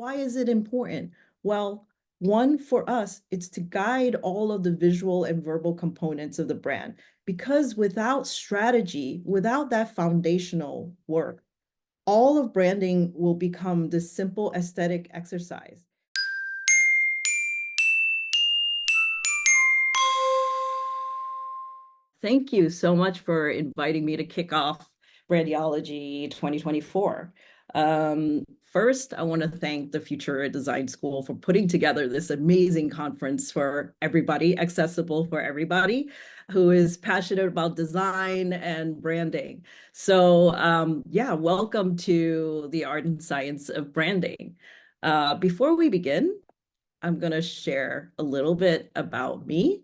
Why is it important? Well, one, for us, it's to guide all of the visual and verbal components of the brand. Because without strategy, without that foundational work, all of branding will become this simple aesthetic exercise. Thank you so much for inviting me to kick off Brandiology 2024. First, I want to thank the Future Design School for putting together this amazing conference for everybody, accessible for everybody who is passionate about design and branding. So yeah, welcome to the art and science of branding. Before we begin, I'm going to share a little bit about me.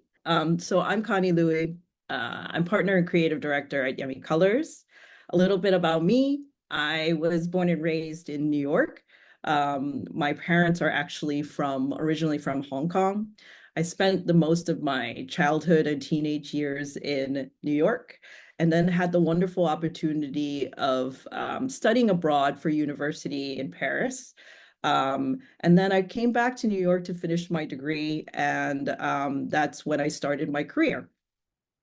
So I'm Connie Louie. I'm partner and creative director at Yummy Colors. A little bit about me. I was born and raised in New York. My parents are actually originally from Hong Kong. I spent the most of my childhood and teenage years in New York, and then had the wonderful opportunity of studying abroad for university in Paris. And then I came back to New York to finish my degree, and that's when I started my career.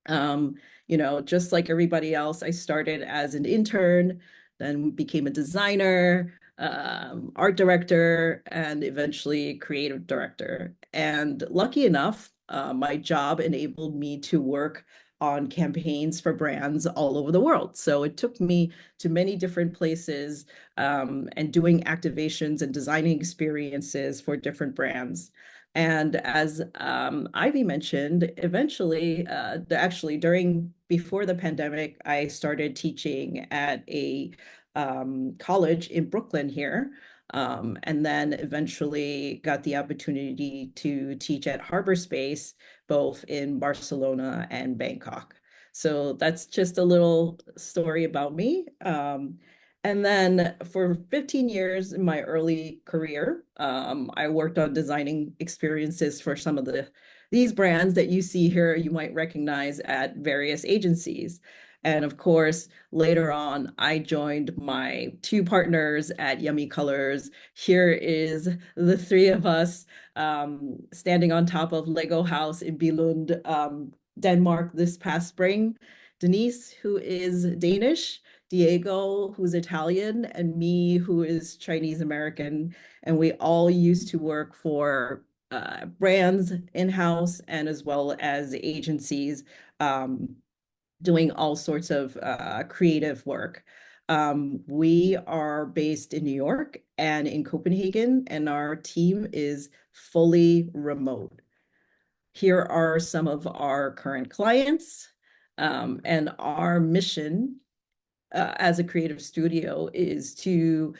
Just like everybody else, I started as an intern, then became a designer, art director, and eventually creative director. And lucky enough, my job enabled me to work on campaigns for brands all over the world. So it took me to many different places and doing activations and designing experiences for different brands. And as Ivy mentioned, eventually, actually before the pandemic, I started teaching at a college in Brooklyn here. And then eventually got the opportunity to teach at Harbour Space, both in Barcelona and Bangkok. So that's just a little story about me. And then for 15 years in my early career, I worked on designing experiences for some of these brands that you see here, you might recognize at various agencies. And of course, later on, I joined my two partners at Yummy Colors. Here is the three of us standing on top of Lego House in Billund, Denmark this past spring. Denise, who is Danish, Diego, who's Italian, and me, who is Chinese American. And we all used to work for brands in-house and as well as agencies doing all sorts of creative work. We are based in New York and in Copenhagen, and our team is fully remote. Here are some of our current clients, and our mission as a creative studio is to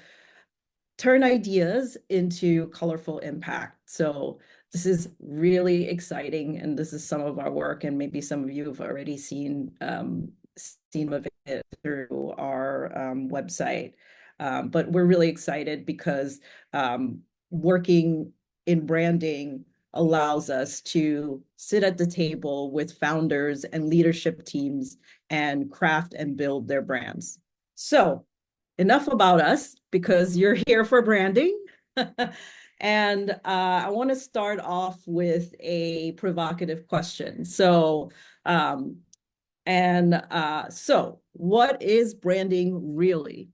turn ideas into colorful impact. So this is really exciting, and this is some of our work, and maybe some of you have already seen of it through our website. But we're really excited because working in branding allows us to sit at the table with founders and leadership teams and craft and build their brands. So enough about us, because you're here for branding. And I want to start off with a provocative question. So, what is branding really?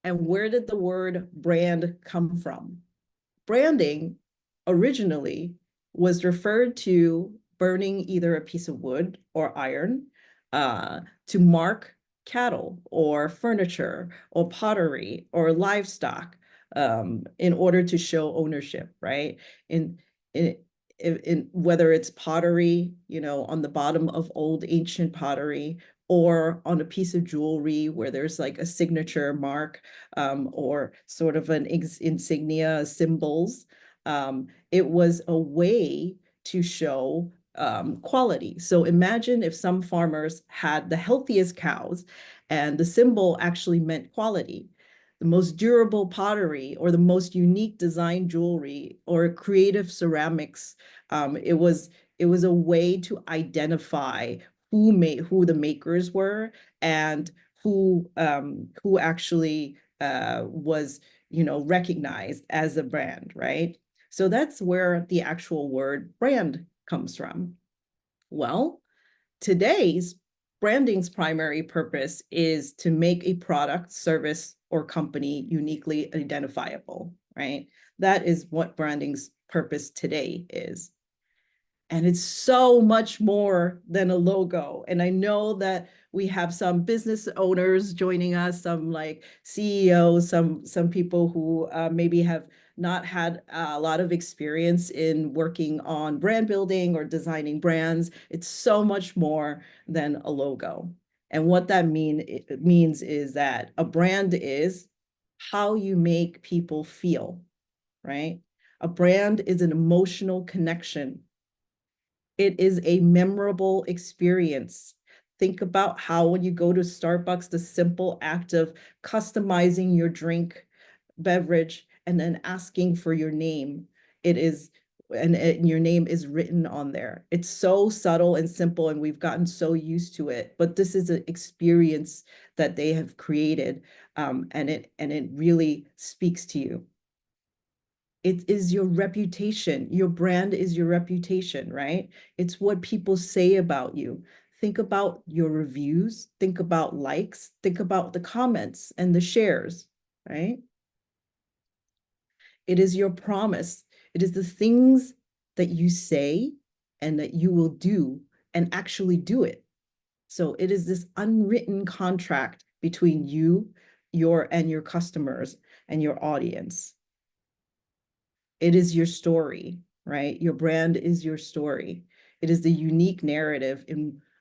And where did the word brand come from? Branding originally was referred to burning either a piece of wood or iron to mark cattle or furniture or pottery or livestock in order to show ownership, right? In whether it's pottery, on the bottom of old ancient pottery, or on a piece of jewelry where there's like a signature mark or sort of an insignia, symbols. It was a way to show quality. So imagine if some farmers had the healthiest cows and the symbol actually meant quality. The most durable pottery or the most unique design jewelry or creative ceramics. It was a way to identify who the makers were and who actually was recognized as a brand, right? So that's where the actual word brand comes from. Well, today's branding's primary purpose is to make a product, service, or company uniquely identifiable, right? That is what branding's purpose today is. And it's so much more than a logo. And I know that we have some business owners joining us, some like CEOs, some people who maybe have not had a lot of experience in working on brand building or designing brands. It's so much more than a logo. And what that means is that a brand is how you make people feel, right? A brand is an emotional connection. It is a memorable experience. Think about how when you go to Starbucks, the simple act of customizing your drink, beverage, and then asking for your name. It is, and your name is written on there. It's so subtle and simple, and we've gotten so used to it. But this is an experience that they have created, and it really speaks to you. It is your reputation. Your brand is your reputation, right? It's what people say about you. Think about your reviews, think about likes, think about the comments and the shares, right? It is your promise. It is the things that you say and that you will do and actually do it. So it is this unwritten contract between you, your customers and your audience. It is your story, right? Your brand is your story. It is the unique narrative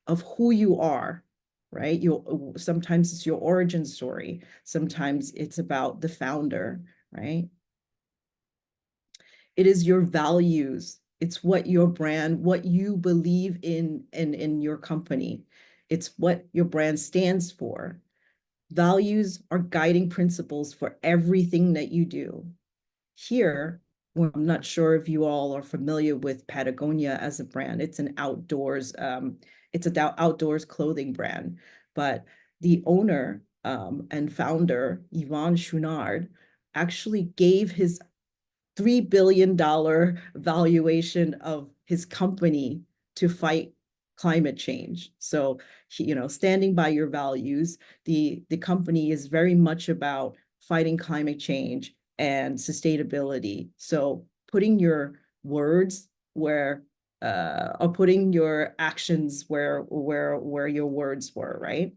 of who you are, right? Sometimes it's your origin story. Sometimes it's about the founder, right? It is your values. It's what your brand, what you believe in your company. It's what your brand stands for. Values are guiding principles for everything that you do. Here, well, I'm not sure if you all are familiar with Patagonia as a brand. It's an outdoors clothing brand, but the owner and founder, Yvon Chouinard, actually gave his $3 billion valuation of his company to fight climate change. So, standing by your values, the company is very much about fighting climate change and sustainability. So putting your words where or putting your actions where your words were, right?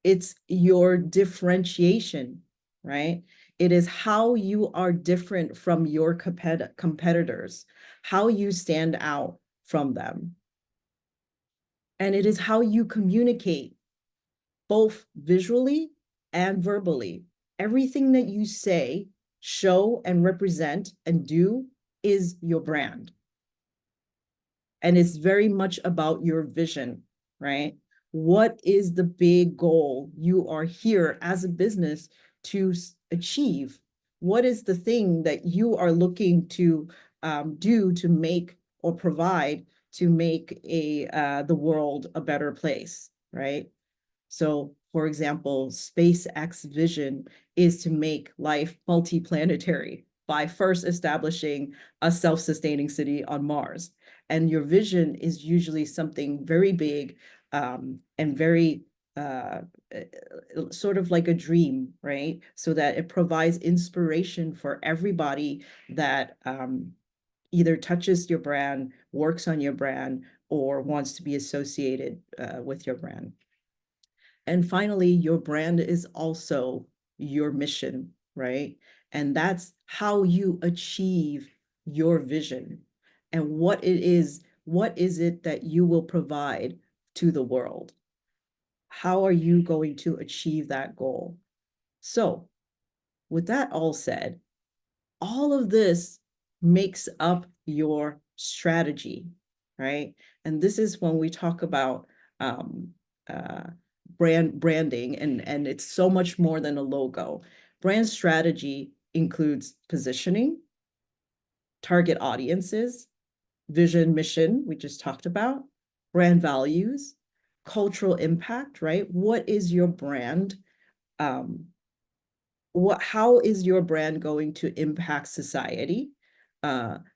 It's your differentiation, right? It is how you are different from your competitors, how you stand out from them. And it is how you communicate, both visually and verbally. Everything that you say, show, and represent and do is your brand. And it's very much about your vision, right? What is the big goal you are here as a business to achieve? What is the thing that you are looking to do to make or provide to make the world a better place, right? So, for example, SpaceX vision is to make life multiplanetary by first establishing a self-sustaining city on Mars. And your vision is usually something very big and very sort of like a dream, right? So that it provides inspiration for everybody that either touches your brand, works on your brand, or wants to be associated with your brand. And finally, your brand is also your mission, right? And that's how you achieve your vision and what is it that you will provide to the world? How are you going to achieve that goal? So, with that all said, all of this makes up your strategy, right? And this is when we talk about uh, branding, and it's so much more than a logo. Brand strategy includes positioning, target audiences, vision, mission, we just talked about, brand values, cultural impact, right? What is your brand? how is your brand going to impact society,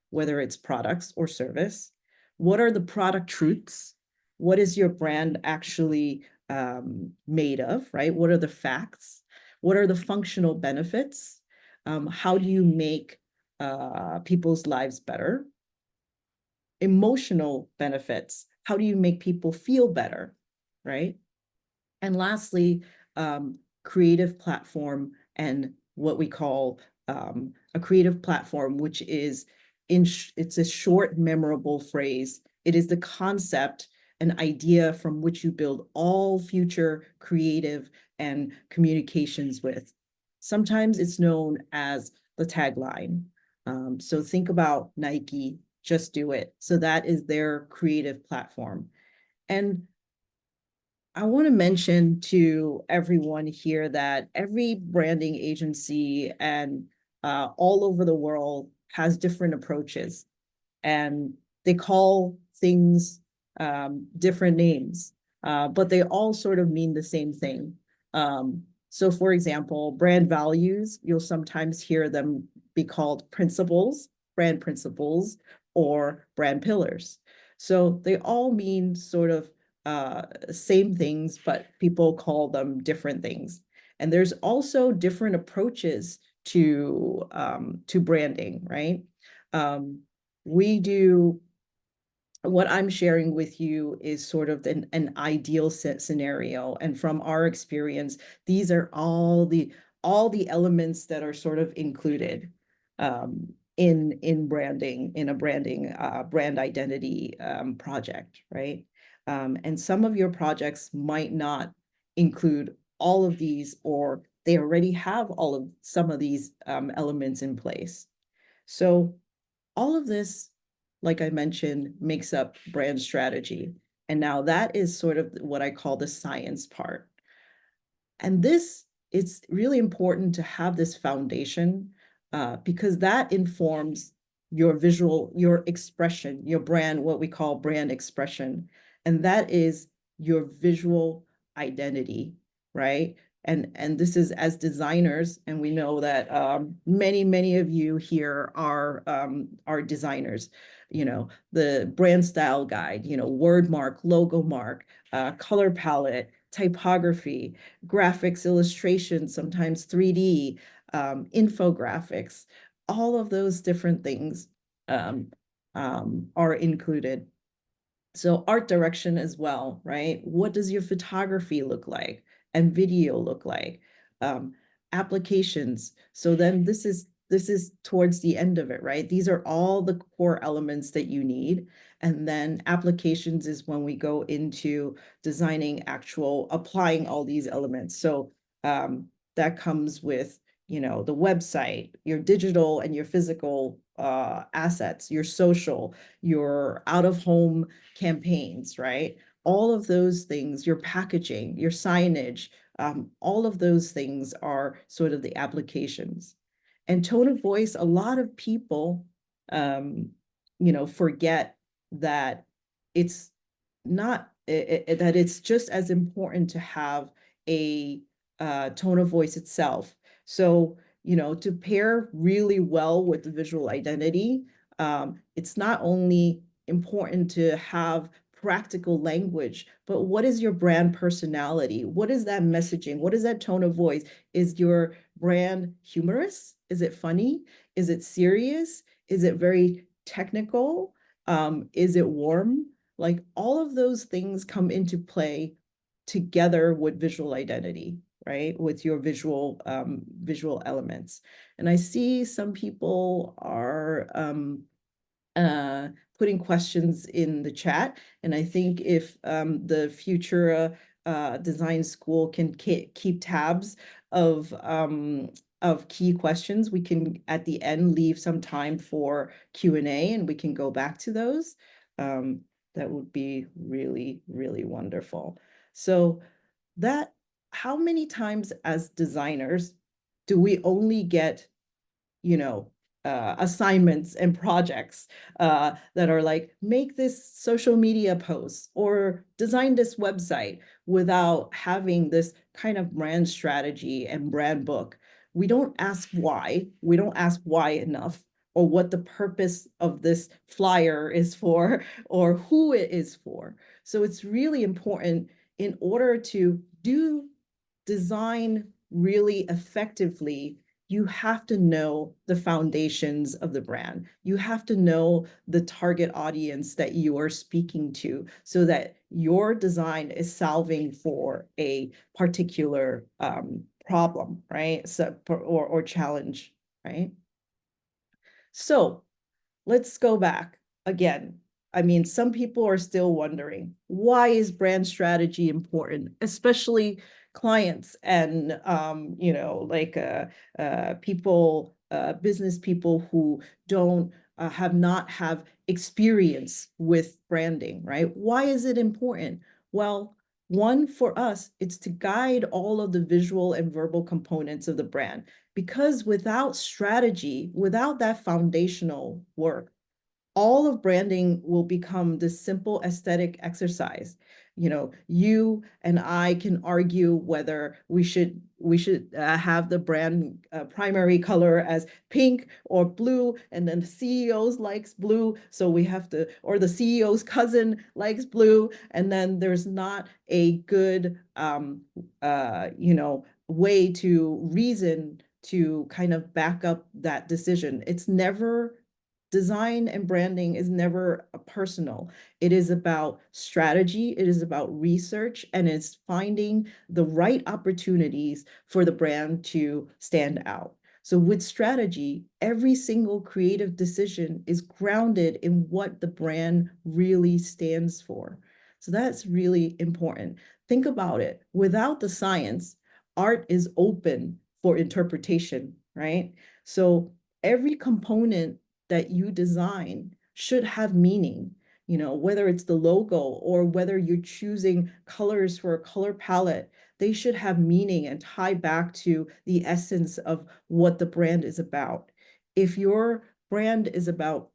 whether it's products or service? What are the product truths? What is your brand actually made of, right? What are the facts? What are the functional benefits? How do you make people's lives better? Emotional benefits. How do you make people feel better, right? And lastly, creative platform and what we call a creative platform, which is it's a short, memorable phrase. It is the concept, an idea from which you build all future creative and communications with. Sometimes it's known as the tagline. So think about Nike, just do it. So that is their creative platform. And I want to mention to everyone here that every branding agency and all over the world has different approaches, and they call things different names, but they all sort of mean the same thing. So, for example, brand values, you'll sometimes hear them be called principles, brand principles, or brand pillars. So they all mean sort of same things, but people call them different things. And there's also different approaches to branding, right? We do what I'm sharing with you is sort of an ideal scenario. And from our experience, these are all the elements that are sort of included in branding, in a branding brand identity project, right? And some of your projects might not include all of these, or they already have all of some of these elements in place. So all of this, like I mentioned, makes up brand strategy. And now that is sort of what I call the science part. And this, it's really important to have this foundation because that informs your visual, your expression, your brand, what we call brand expression. And that is your visual identity, right? And this is as designers, and we know that many of you here are designers. You know, the brand style guide, you know, word mark, logo mark, color palette, typography, graphics, illustrations, sometimes 3D, infographics, all of those different things are included. So art direction as well, right? What does your photography look like and video look like? Um, Applications. So then this is towards the end of it, right? These are all the core elements that you need. And then applications is when we go into designing actual, applying all these elements. So that comes with, you know, the website, your digital and your physical assets, your social, your out of home campaigns, right? All of those things, your packaging, your signage, all of those things are sort of the applications. And tone of voice, a lot of people, you know, forget that it's not, that it's just as important to have a tone of voice itself. So, you know, to pair really well with the visual identity, it's not only important to have practical language, but what is your brand personality? What is that messaging? What is that tone of voice? Is your brand humorous? Is it funny? Is it serious? Is it very technical? Is it warm? Like all of those things come into play together with visual identity, right? With your visual elements. And I see some people are uh, putting questions in the chat. And I think if the future design school can keep tabs of key questions, we can at the end leave some time for Q&A and we can go back to those. That would be really, really wonderful. So that, how many times as designers do we only get, you know, assignments and projects that are like, make this social media post or design this website without having this kind of brand strategy and brand book we don't ask why. We don't ask why enough, or what the purpose of this flyer is for, or who it is for. So it's really important in order to do design really effectively. You have to know the foundations of the brand. You have to know the target audience that you are speaking to so that your design is solving for a particular problem, right? So, or challenge, right? So let's go back again. I mean, some people are still wondering, why is brand strategy important, especially clients and like people, business people who don't have not have experience with branding, right? Why is it important? Well, one, for us, it's to guide all of the visual and verbal components of the brand, because without strategy, without that foundational work, all of branding will become this simple aesthetic exercise. You and I can argue whether we should have the brand primary color as pink or blue, and then the CEO's likes blue, so we have to, or the CEO's cousin likes blue, and then there's not a good way to reason to kind of back up that decision. It's never Design and branding is never personal. It is about strategy, it is about research, and it's finding the right opportunities for the brand to stand out. So, with strategy, every single creative decision is grounded in what the brand really stands for. So, that's really important. Think about it. Without the science, art is open for interpretation, right? So, every component that you design should have meaning, whether it's the logo or whether you're choosing colors for a color palette, they should have meaning and tie back to the essence of what the brand is about. If your brand is about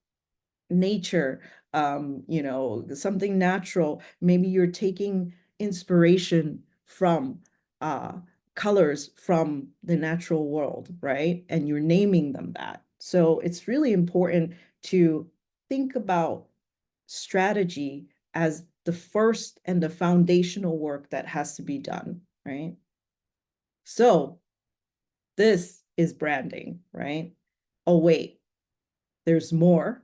nature, something natural, maybe you're taking inspiration from uh, colors from the natural world, right? And you're naming them that. So it's really important to think about strategy as the first and the foundational work that has to be done, right? So this is branding, right? Oh, wait, there's more,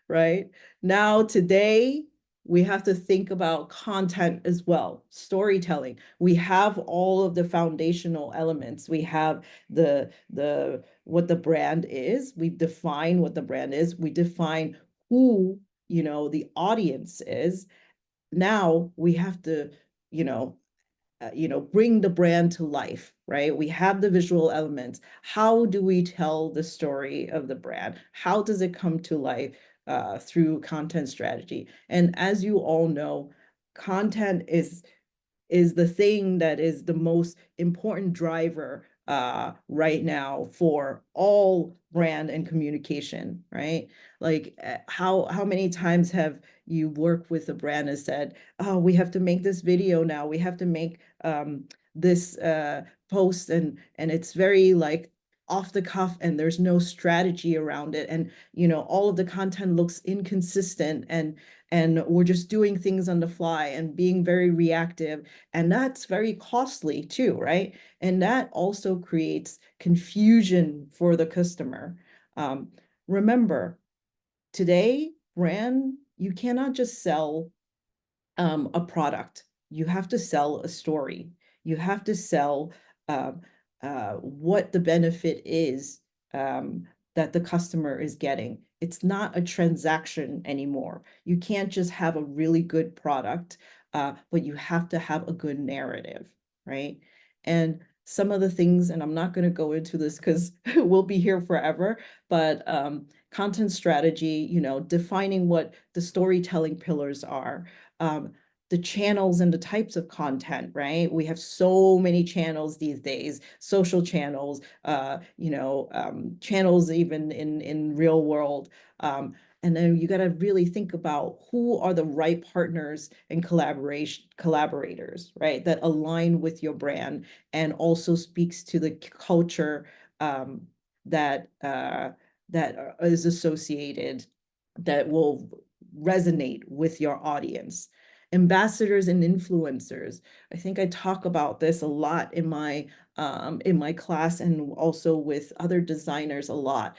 right? Now, today, we have to think about content as well, storytelling. We have all of the foundational elements. We have the what the brand is. We define what the brand is. We define who, the audience is. Now we have to, you know, bring the brand to life, right? We have the visual elements. How do we tell the story of the brand? How does it come to life through content strategy? And as you all know, content is the thing that is the most important driver right now for all brand and communication, right? Like how many times have you worked with a brand and said, oh, we have to make this video now, we have to make this post, and it's very like off the cuff, and there's no strategy around it, and all of the content looks inconsistent, and we're just doing things on the fly and being very reactive, and that's very costly too, right? And that also creates confusion for the customer. Um, Remember, today, you cannot just sell a product. You have to sell a story. You have to sell uh, what the benefit is that the customer is getting. It's not a transaction anymore. You can't just have a really good product, but you have to have a good narrative, right? And some of the things, and I'm not going to go into this because we'll be here forever, but content strategy, defining what the storytelling pillars are, um, the channels and the types of content, right? We have so many channels these days, social channels, channels even in real world. And then you got to really think about who are the right partners and collaborators, right? That align with your brand and also speaks to the culture that that is associated, that will resonate with your audience. Ambassadors and influencers. I think I talk about this a lot in my class, and also with other designers a lot.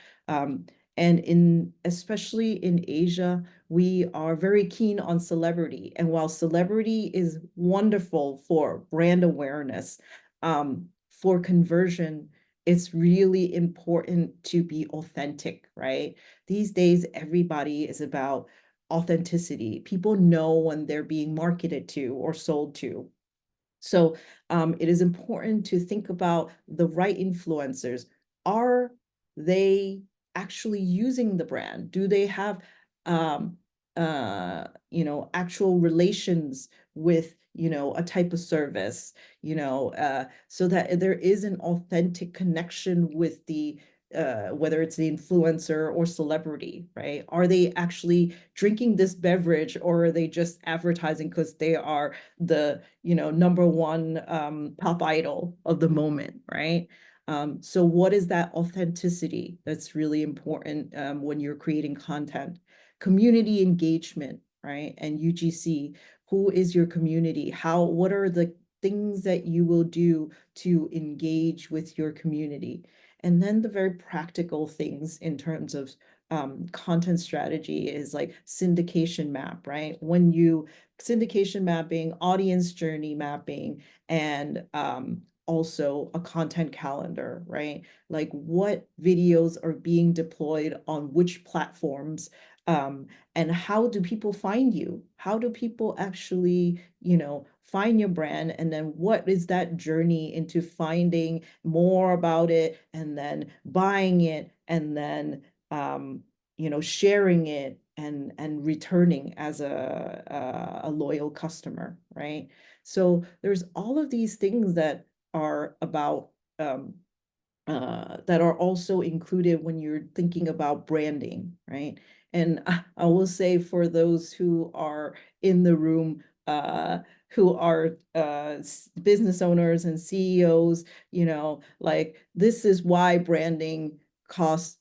And especially in Asia, we are very keen on celebrity. And while celebrity is wonderful for brand awareness, for conversion, it's really important to be authentic, right? These days, everybody is about authenticity. People know when they're being marketed to or sold to. So it is important to think about the right influencers. Are they actually using the brand? Do they have um, actual relations with, a type of service, so that there is an authentic connection with the whether it's the influencer or celebrity, right? Are they actually drinking this beverage, or are they just advertising because they are the, number one pop idol of the moment, right? So what is that authenticity that's really important when you're creating content? Community engagement, right? And UGC, who is your community? What are the things that you will do to engage with your community? And then the very practical things in terms of content strategy is like syndication map, right? Syndication mapping, audience journey mapping, and also a content calendar, right? Like what videos are being deployed on which platforms, um, and how do people find you? How do people actually, find your brand? And then what is that journey into finding more about it, and then buying it, and then sharing it, and returning as a loyal customer, right? So there's all of these things that are about that are also included when you're thinking about branding, right? And I will say, for those who are in the room, who are business owners and CEOs, like, this is why branding costs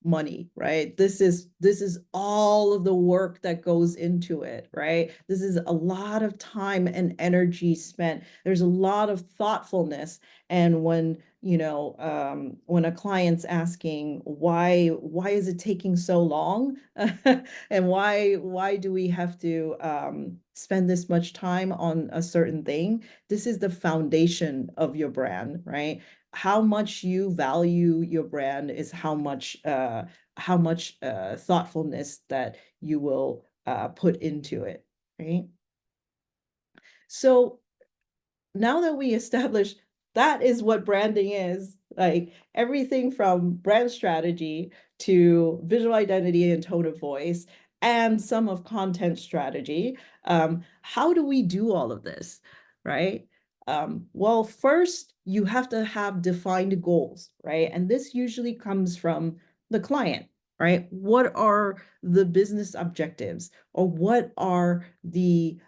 money, right? This is all of the work that goes into it, right? This is a lot of time and energy spent. There's a lot of thoughtfulness. And when a client's asking why is it taking so long, and why do we have to spend this much time on a certain thing, this is the foundation of your brand, right? How much you value your brand is how much thoughtfulness that you will put into it, right? So now that we established that is what branding is, like everything from brand strategy to visual identity and tone of voice, and some of content strategy, how do we do all of this, right? Well, first, you have to have defined goals, right? And this usually comes from the client, right? What are the business objectives, or what are the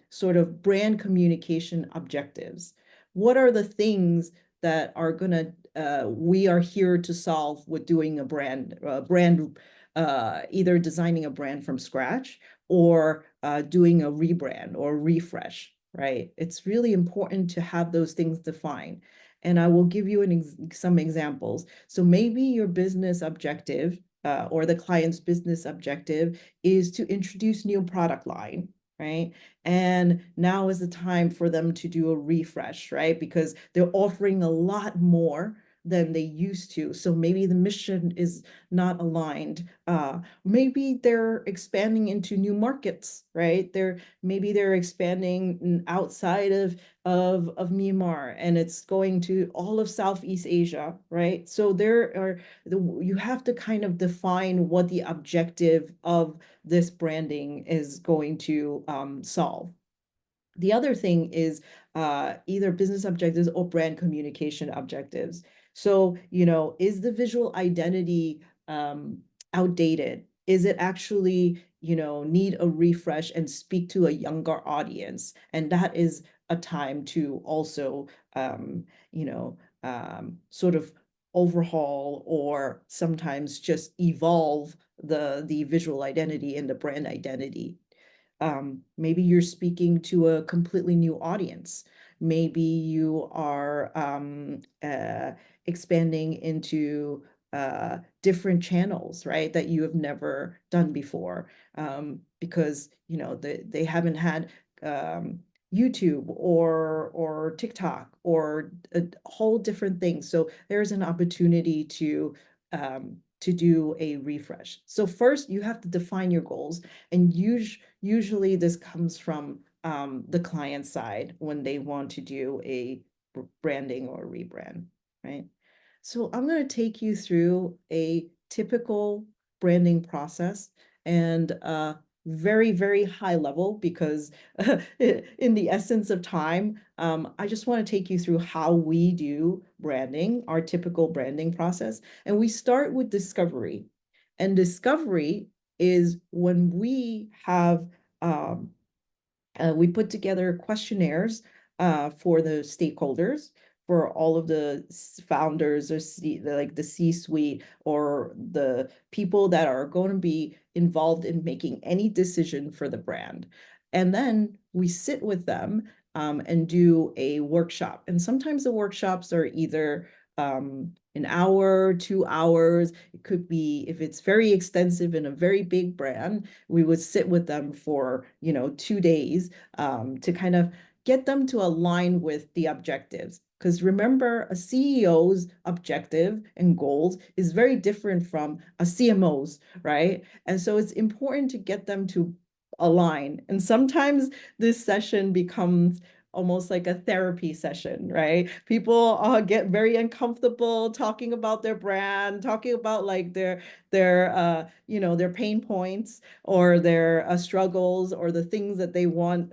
sort of brand communication objectives? What are the things that are gonna we are here to solve with doing a brand, either designing a brand from scratch, or doing a rebrand or refresh, right? It's really important to have those things defined. And I will give you some examples. So maybe your business objective, or the client's business objective, is to introduce new product line, right? And now is the time for them to do a refresh, right? Because they're offering a lot more than they used to. So maybe the mission is not aligned. Maybe they're expanding into new markets, right? Maybe they're expanding outside of Myanmar, and it's going to all of Southeast Asia, right? So you have to kind of define what the objective of this branding is going to solve. The other thing is either business objectives or brand communication objectives. So, is the visual identity outdated? Is it actually, need a refresh and speak to a younger audience? And that is a time to also, sort of overhaul or sometimes just evolve the visual identity and the brand identity. Maybe you're speaking to a completely new audience. Maybe you are expanding into different channels, right, that you have never done before, because they haven't had YouTube or TikTok or a whole different thing. So there's an opportunity to do a refresh. So first, you have to define your goals, and usually this comes from the client side when they want to do a branding or rebrand, right? So I'm going to take you through a typical branding process, and very, very high level because in the essence of time, I just want to take you through how we do branding, our typical branding process. And we start with discovery. And discovery is when we put together questionnaires for the stakeholders, for all of the founders or like the C-suite or the people that are going to be involved in making any decision for the brand. And then we sit with them and do a workshop. And sometimes the workshops are either an hour, 2 hours. It could be, if it's very extensive in a very big brand, we would sit with them for 2 days to kind of get them to align with the objectives. Because remember, a CEO's objective and goals is very different from a CMO's, right? And so it's important to get them to align. And sometimes this session becomes almost like a therapy session, right? People get very uncomfortable talking about their brand, talking about like their pain points or their struggles or the things that they want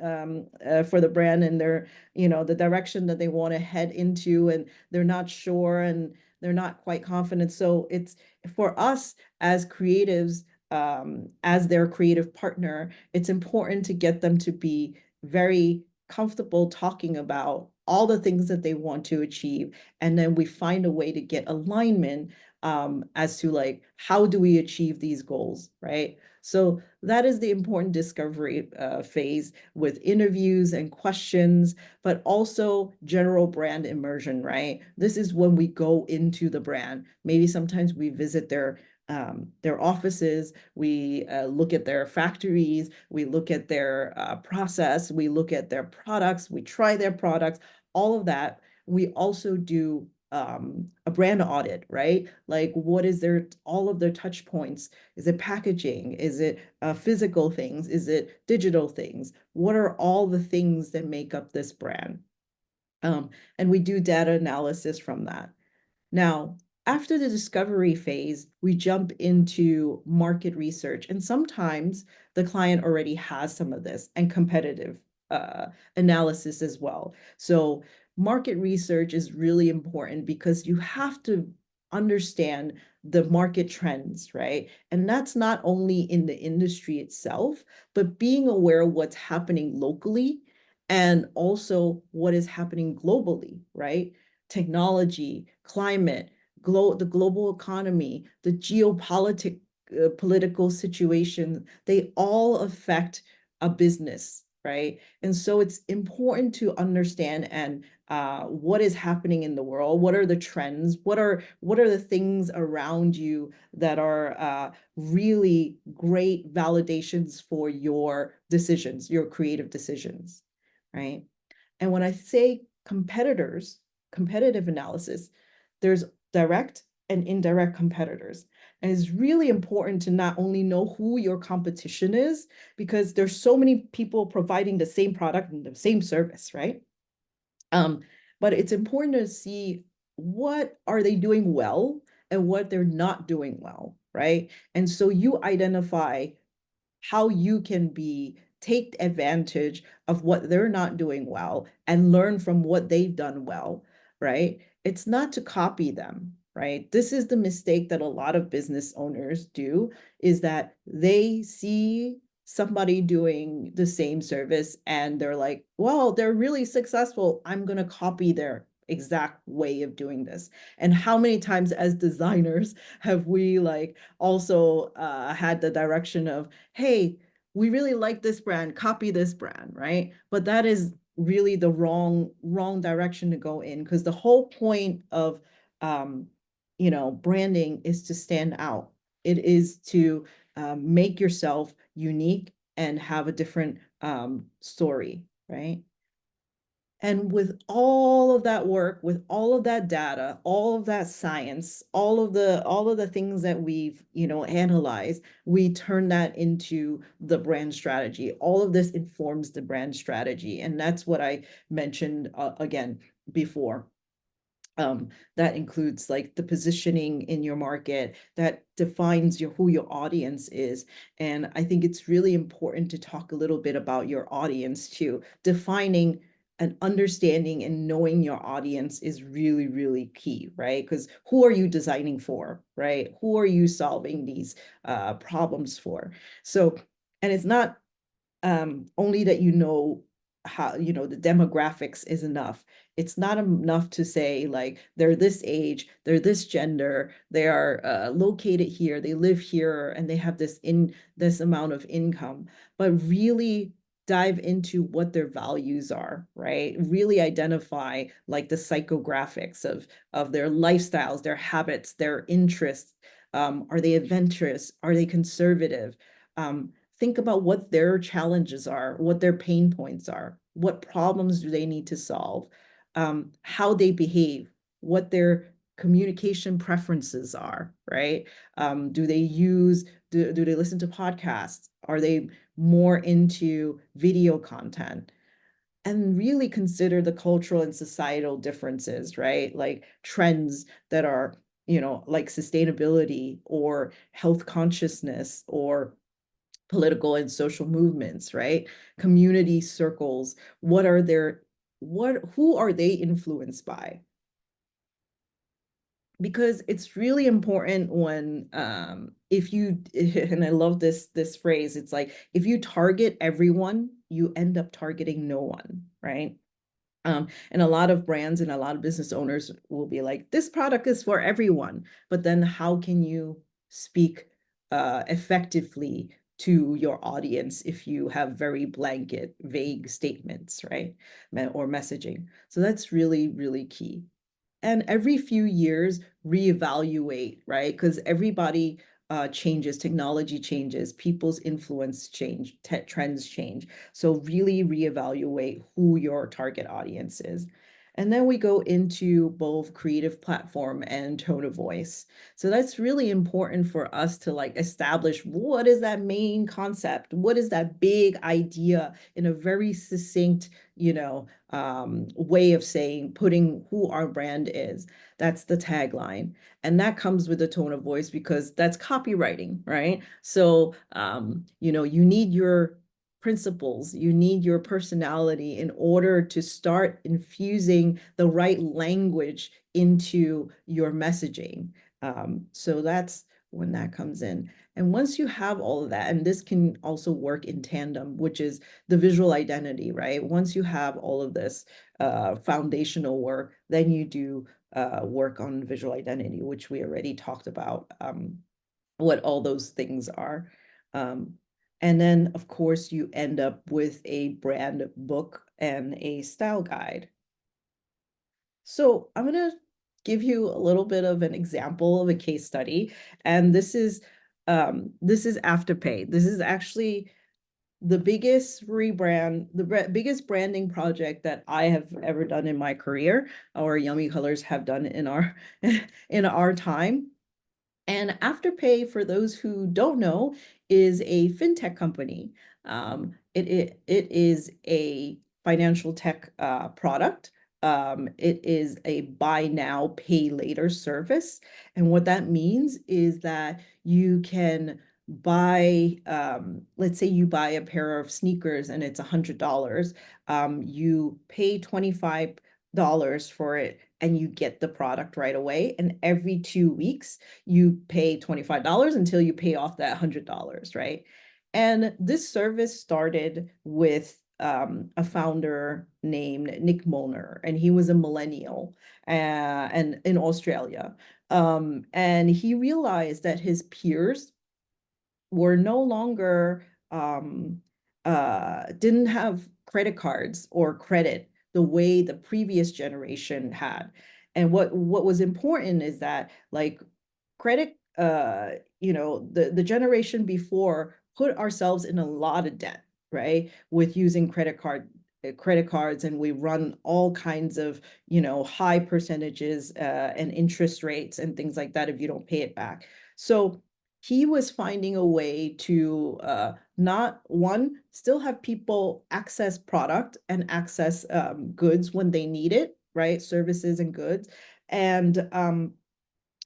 for the brand and the direction that they want to head into, and they're not sure and they're not quite confident. So it's for us as creatives, as their creative partner, it's important to get them to be very comfortable talking about all the things that they want to achieve. And then we find a way to get alignment as to like, how do we achieve these goals, right? So that is the important discovery phase with interviews and questions, but also general brand immersion, right? This is when we go into the brand. Maybe sometimes we visit their offices, we look at their factories, we look at their process, we look at their products, we try their products, all of that. We also do a brand audit, right? Like, what is all of their touch points? Is it packaging? Is it physical things? Is it digital things? What are all the things that make up this brand? And we do data analysis from that. Now, after the discovery phase, we jump into market research. And sometimes the client already has some of this and competitive analysis as well. So market research is really important because you have to understand the market trends, right? And that's not only in the industry itself, but being aware of what's happening locally and also what is happening globally, right? Technology, climate, the global economy, the geopolitical political situation, they all affect a business, right? And so it's important to understand and what is happening in the world, what are the trends, what are the things around you that are really great validations for your decisions, your creative decisions, right? And when I say competitive analysis, there's direct and indirect competitors. And it's really important to not only know who your competition is, because there's so many people providing the same product and the same service, right? But it's important to see what are they doing well and what they're not doing well, right? And so you identify how you can take advantage of what they're not doing well and learn from what they've done well, right? It's not to copy them, right? This is the mistake that a lot of business owners do, is that they see somebody doing the same service and they're like, well, they're really successful, I'm going to copy exact way of doing this. And how many times as designers have we like also had the direction of, hey, we really like this brand, copy this brand, right? But that is really the wrong direction to go in, because the whole point of um, branding is to stand out. It is to make yourself unique and have a different story, right? And with all of that work, with all of that data, all of that science, all of the things that we've, analyzed, we turn that into the brand strategy. All of this informs the brand strategy. And that's what I mentioned again before. That includes like the positioning in your market that defines who your audience is. And I think it's really important to talk a little bit about your audience too. Defining and understanding and knowing your audience is really, really key, right? Because who are you designing for, right? Who are you solving these problems for? So, and it's not only that how the demographics is enough. It's not enough to say like they're this age, they're this gender, they are located here, they live here, and they have this amount of income, but really dive into what their values are, right? Really identify like the psychographics of their lifestyles, their habits, their interests. Are they adventurous? Are they conservative? Think about what their challenges are, what their pain points are, what problems do they need to solve, how they behave, what their communication preferences are, right? Do they listen to podcasts? Are they more into video content? And really consider the cultural and societal differences, right? Like trends that are, like sustainability or health consciousness or political and social movements, right? Community circles. Who are they influenced by? Because it's really important when if you and I love this phrase, it's like if you target everyone, you end up targeting no one, right? And a lot of brands and a lot of business owners will be like, this product is for everyone. But then how can you speak effectively to your audience if you have very blanket, vague statements, right? Or messaging. So that's really, really key. And every few years, reevaluate, right? Because everybody changes, technology changes, people's influence change, trends change. So really reevaluate who your target audience is. And then we go into both creative platform and tone of voice. So that's really important for us to like establish what is that main concept? What is that big idea in a very succinct, way of saying, putting who our brand is. That's the tagline. And that comes with the tone of voice because that's copywriting, right? So, you need your principles, you need your personality in order to start infusing the right language into your messaging. So that's when that comes in. And once you have all of that, and this can also work in tandem, which is the visual identity, right? Once you have all of this foundational work, then you do work on visual identity, which we already talked about, what all those things are. Um, and then, of course, you end up with a brand book and a style guide. So I'm going to give you a little bit of an example of a case study. And this is Afterpay. This is actually the biggest biggest branding project that I have ever done in my career, or Yummy Colors have done in our in our time. And Afterpay, for those who don't know, is a fintech company. It is a financial tech product. It is a buy now, pay later service. And what that means is that you can buy, let's say you buy a pair of sneakers and it's $100. You pay $25 for it and you get the product right away. And every 2 weeks, you pay $25 until you pay off that $100, right? And this service started with a founder named Nick Molnar, and he was a millennial and in Australia. And he realized that his peers were no longer didn't have credit cards or credit the way the previous generation had. And what was important is that like credit, the generation before put ourselves in a lot of debt, right? With using credit cards, and we run all kinds of, high percentages and interest rates and things like that if you don't pay it back. So he was finding a way to not one, still have people access product and access goods when they need it, right? Services and goods, and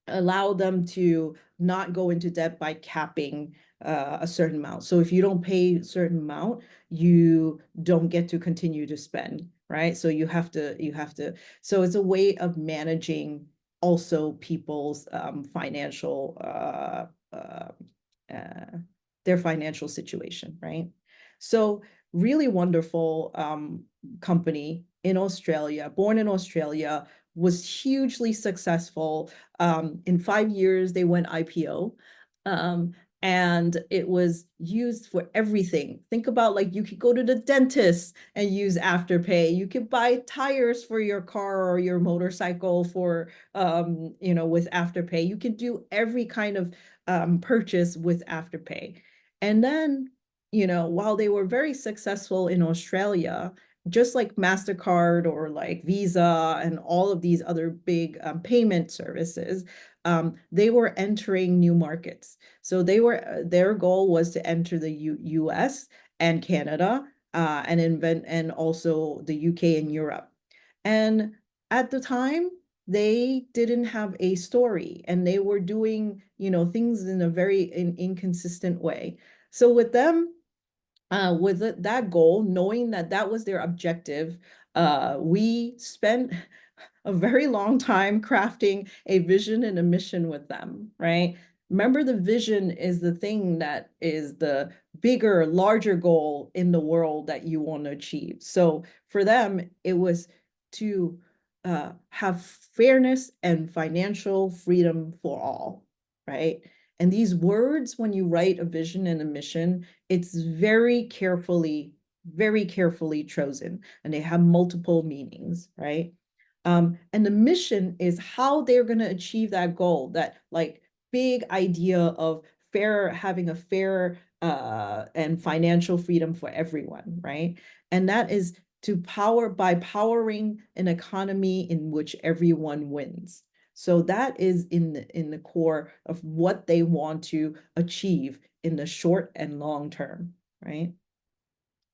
allow them to not go into debt by capping a certain amount. So if you don't pay a certain amount, you don't get to continue to spend, right? So so it's a way of managing also people's uh, their financial situation, right? So really wonderful company in Australia, born in Australia, was hugely successful. In 5 years, they went IPO. Um, and it was used for everything. Think about like you could go to the dentist and use Afterpay. You could buy tires for your car or your motorcycle with Afterpay. You could do every kind of purchase with Afterpay. And then, while they were very successful in Australia, just like MasterCard or like Visa and all of these other big payment services, they were entering new markets. So their goal was to enter the US and Canada, and also the UK and Europe. And at the time, they didn't have a story, and they were doing, things in a very inconsistent way. So with them, with that goal, knowing that that was their objective, we spent a very long time crafting a vision and a mission with them, right? Remember, the vision is the thing that is the bigger, larger goal in the world that you want to achieve. So for them, it was to have fairness and financial freedom for all, right? And these words, when you write a vision and a mission, it's very carefully chosen, and they have multiple meanings, right? And the mission is how they're going to achieve that goal, that like big idea of having a fair and financial freedom for everyone, right? And that is by powering an economy in which everyone wins. So that is in the core of what they want to achieve in the short and long term, right?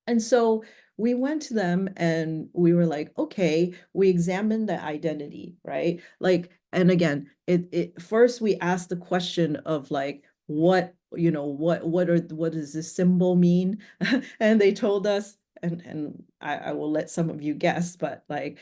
And so we went to them and we were like, okay, we examined the identity, right? Like, and again, it first we asked the question of like, what does this symbol mean? And they told us, and I will let some of you guess, but like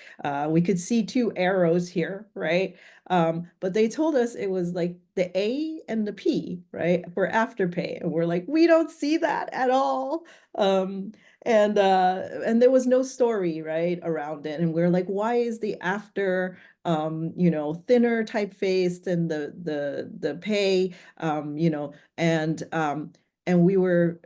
we could see two arrows here, right? But they told us it was like the A and the P, right? For Afterpay. And we're like, we don't see that at all. And there was no story, right, around it. And we're like, why is the after thinner typeface and the pay, and we were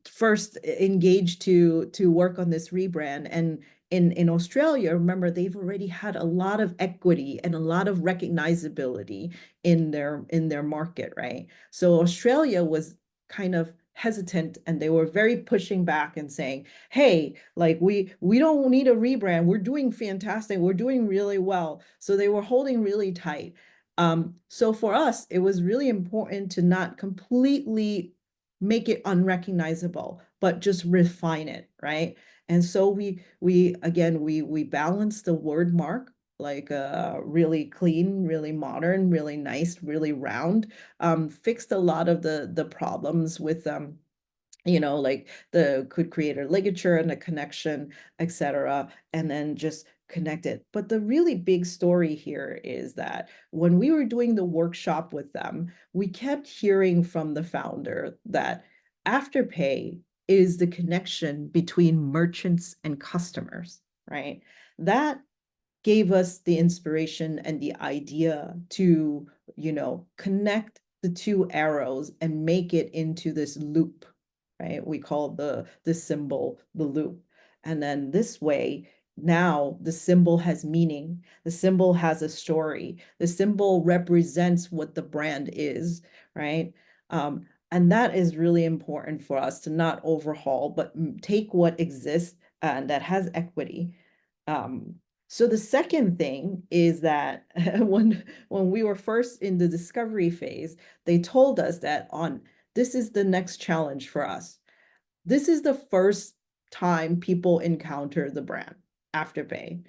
first engaged to work on this rebrand. And in Australia, remember, they've already had a lot of equity and a lot of recognizability in their market, right? So Australia was kind of hesitant, and they were very pushing back and saying, hey, like we don't need a rebrand, we're doing fantastic, we're doing really well. So they were holding really tight. So for us, it was really important to not completely make it unrecognizable, but just refine it, right? And so we balance the word mark, like really clean, really modern, really nice, really round. Fixed a lot of the problems with like the could create a ligature and a connection, etc., and then just connect it. But the really big story here is that when we were doing the workshop with them, we kept hearing from the founder that Afterpay is the connection between merchants and customers, right? That gave us the inspiration and the idea to, connect the two arrows and make it into this loop, right? We call the symbol the loop. And then this way, now the symbol has meaning. The symbol has a story. The symbol represents what the brand is, right? And that is really important for us to not overhaul, but take what exists and that has equity. Um, so the second thing is that when we were first in the discovery phase, they told us that this is the next challenge for us. This is the first time people encounter the brand Afterpay,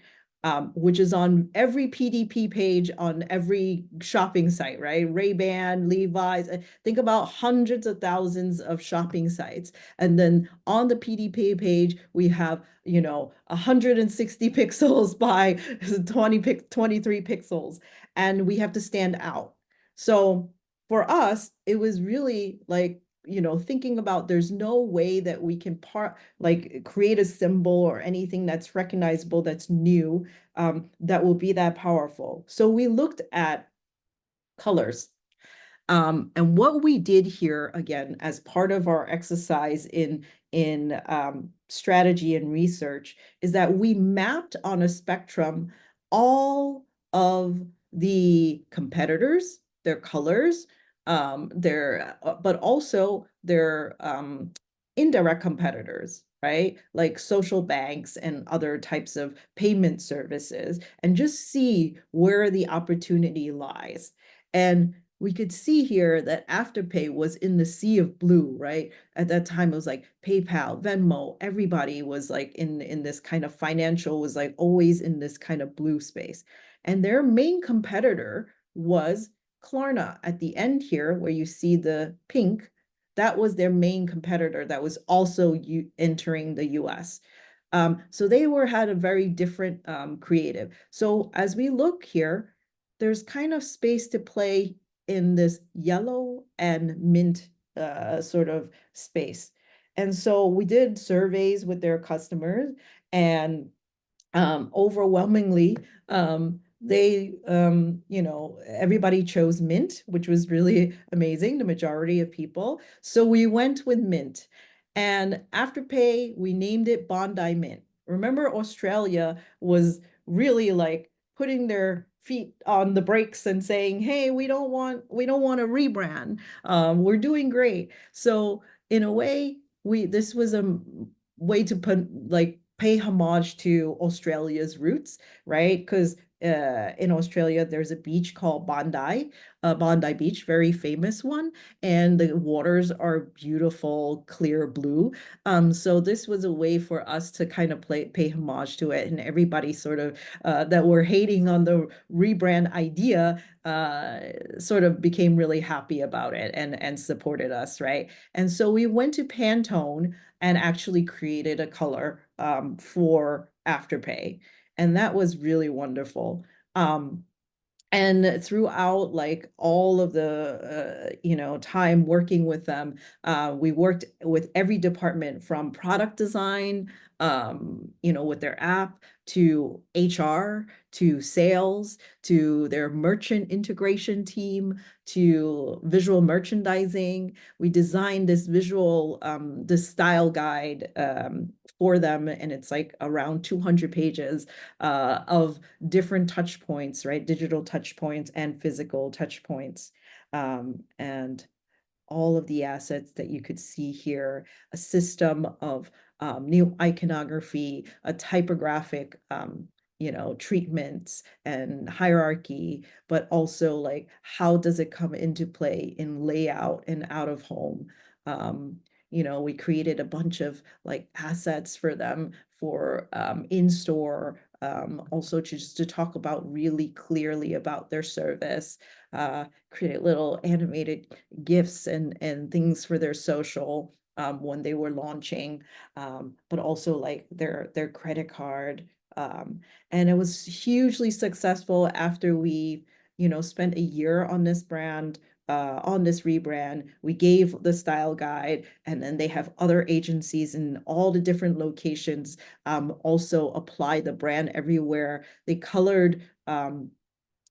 which is on every PDP page on every shopping site, right? Ray-Ban, Levi's. Think about hundreds of thousands of shopping sites. And then on the PDP page, we have, 160 pixels by 23 pixels, and we have to stand out. So for us, it was really like, thinking about there's no way that we can create a symbol or anything that's recognizable, that's new, that will be that powerful. So we looked at colors. And what we did here, again, as part of our exercise in strategy and research, is that we mapped on a spectrum all of the competitors, their colors, but also their indirect competitors, right? Like social banks and other types of payment services, and just see where the opportunity lies. And we could see here that Afterpay was in the sea of blue, right? At that time, it was like PayPal, Venmo, everybody was like in this kind of financial, was like always in this kind of blue space. And their main competitor was Klarna. At the end here, where you see the pink, that was their main competitor that was also entering the US. So they had a very different creative. So as we look here, there's kind of space to play in this yellow and mint sort of space. And so we did surveys with their customers, and overwhelmingly, everybody chose mint, which was really amazing, the majority of people. So we went with mint. And Afterpay, we named it Bondi Mint. Remember, Australia was really like putting their feet on the brakes and saying, hey, we don't want to rebrand. We're doing great. So in a way, this was a way to put like pay homage to Australia's roots, right? Because in Australia, there's a beach called Bondi Beach, very famous one, and the waters are beautiful, clear blue. So this was a way for us to kind of pay homage to it, and everybody sort of that were hating on the rebrand idea sort of became really happy about it and supported us, right? And so we went to Pantone and actually created a color for Afterpay. And that was really wonderful. And throughout like all of the time working with them, we worked with every department from product design, with their app, to HR, to sales, to their merchant integration team, to visual merchandising. We designed this style guide for them, and it's like around 200 pages of different touch points, right? Digital touch points and physical touch points. And all of the assets that you could see here, a system of new iconography, a typographic, treatments and hierarchy, but also like how does it come into play in layout and out of home. We created a bunch of like assets for them for in-store, also just to talk about really clearly about their service, create little animated GIFs and things for their social when they were launching, but also like their credit card. And it was hugely successful after we, spent a year on this brand. on this rebrand. We gave the style guide, and then they have other agencies in all the different locations also apply the brand everywhere. They colored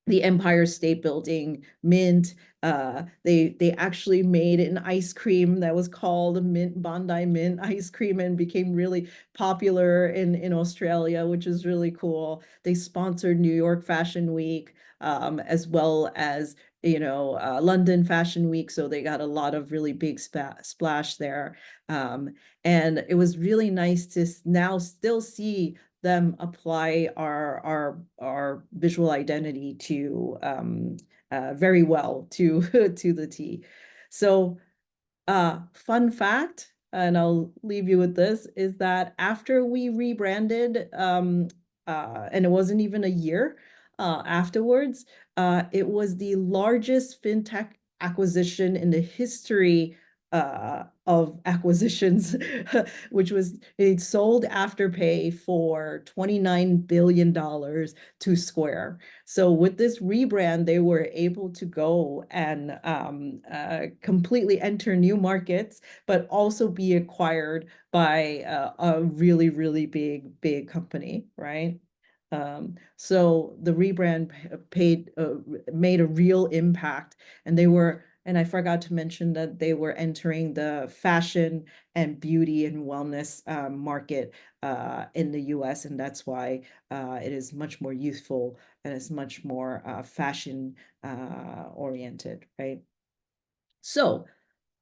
the Empire State Building mint. They actually made an ice cream that was called mint Bondi mint ice cream and became really popular in Australia, which is really cool. They sponsored New York Fashion Week as well as London Fashion Week, so they got a lot of really big splash there. And it was really nice to now still see them apply our visual identity to very well to to the T. So fun fact, and I'll leave you with this, is that after we rebranded, and it wasn't even a year afterwards, it was the largest fintech acquisition in the history of acquisitions, which was it sold Afterpay for $29 billion to Square. So with this rebrand, they were able to go and completely enter new markets, but also be acquired by a really, really big company, right? So the rebrand made a real impact, and I forgot to mention that they were entering the fashion and beauty and wellness market in the US, and that's why it is much more youthful and it's much more fashion oriented, right? So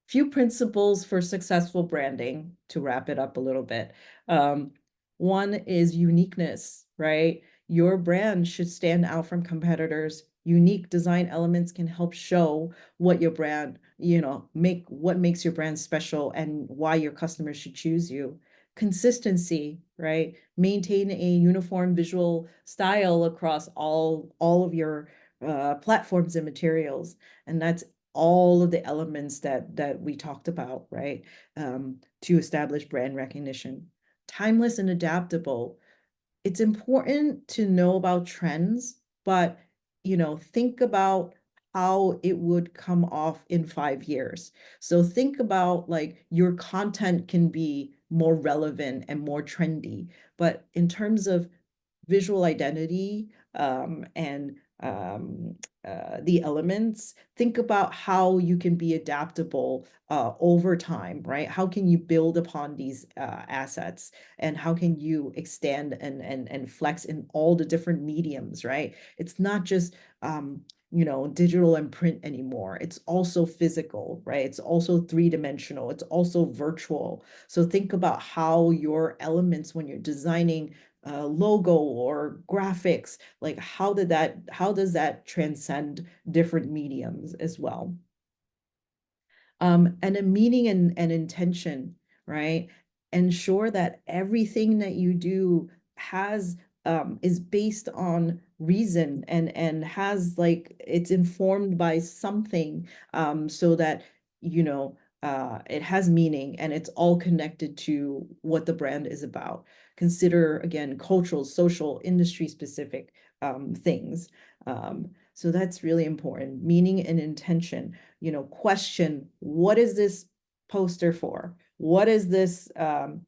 few principles for successful branding to wrap it up a little bit. One is uniqueness, right? Your brand should stand out from competitors. Unique design elements can help show what your brand, what makes your brand special and why your customers should choose you. Consistency, right? Maintain a uniform visual style across all of your platforms and materials. And that's all of the elements that we talked about, right? To establish brand recognition. Timeless and adaptable. It's important to know about trends, but think about how it would come off in 5 years. So think about like your content can be more relevant and more trendy, but in terms of visual identity and the elements, think about how you can be adaptable over time, right? How can you build upon these assets, and how can you extend and flex in all the different mediums, right? It's not just digital and print anymore. It's also physical, right? It's also three-dimensional. It's also virtual. So think about how your elements, when you're designing logo or graphics, like how does that transcend different mediums as well? And a meaning and intention, right? Ensure that everything that you do has is based on reason and has like it's informed by something so that it has meaning and it's all connected to what the brand is about. Consider again cultural, social, industry specific things. So that's really important. Meaning and intention. Question, what is this poster for? What is this, what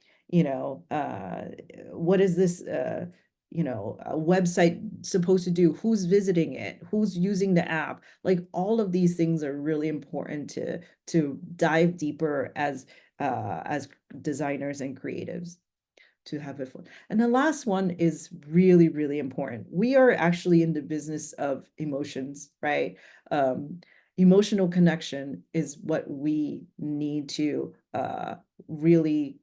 is this, a website supposed to do? Who's visiting it? Who's using the app? Like all of these things are really important to dive deeper as designers and creatives to have it fun. And the last one is really, really important. We are actually in the business of emotions, right? Emotional connection is what we need to really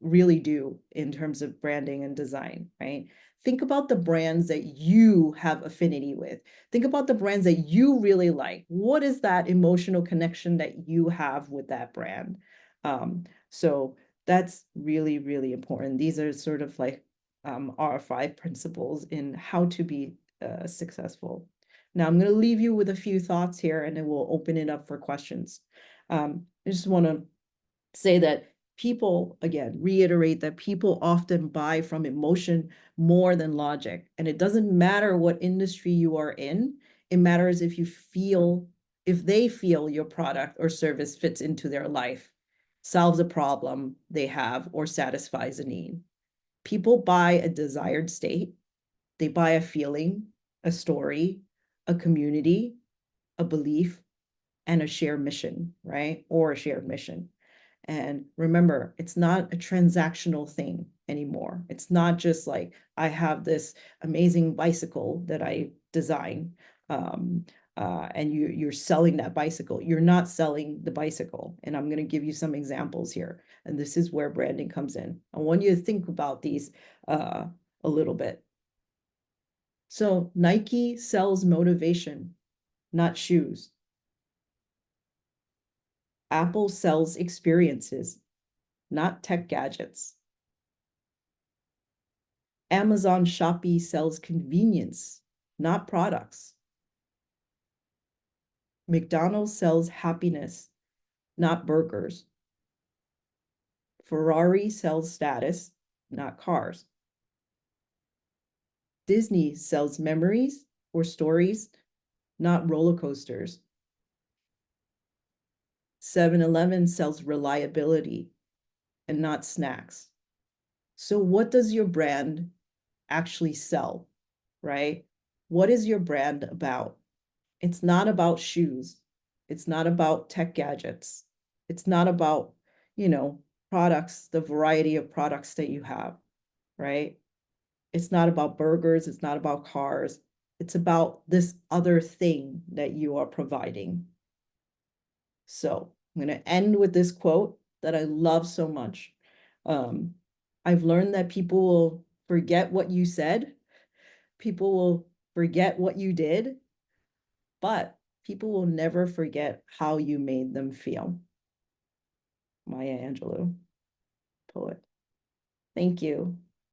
really do in terms of branding and design, right? Think about the brands that you have affinity with. Think about the brands that you really like. What is that emotional connection that you have with that brand? So that's really, really important. These are sort of like our 5 principles in how to be successful. Now I'm going to leave you with a few thoughts here and then we'll open it up for questions. I just want to say that people, again, reiterate that people often buy from emotion more than logic. And it doesn't matter what industry you are in, it matters if you feel if they feel your product or service fits into their life, solves a problem they have, or satisfies a need. People buy a desired state, they buy a feeling, a story, a community, a belief, and a shared mission, right? Or a shared mission. And remember, it's not a transactional thing anymore. It's not just like I have this amazing bicycle that I design, um, and you're selling that bicycle. You're not selling the bicycle. And I'm going to give you some examples here. And this is where branding comes in. I want you to think about these a little bit. So Nike sells motivation, not shoes. Apple sells experiences, not tech gadgets. Amazon Shopee sells convenience, not products. McDonald's sells happiness, not burgers. Ferrari sells status, not cars. Disney sells memories or stories, not roller coasters. 7-Eleven sells reliability and not snacks. So what does your brand actually sell, right? What is your brand about? It's not about shoes. It's not about tech gadgets. It's not about, you know, products, the variety of products that you have, right? It's not about burgers. It's not about cars. It's about this other thing that you are providing. So I'm going to end with this quote that I love so much. Um, I've learned that people will forget what you said, people will forget what you did, but people will never forget how you made them feel. Maya Angelou, poet. Thank you.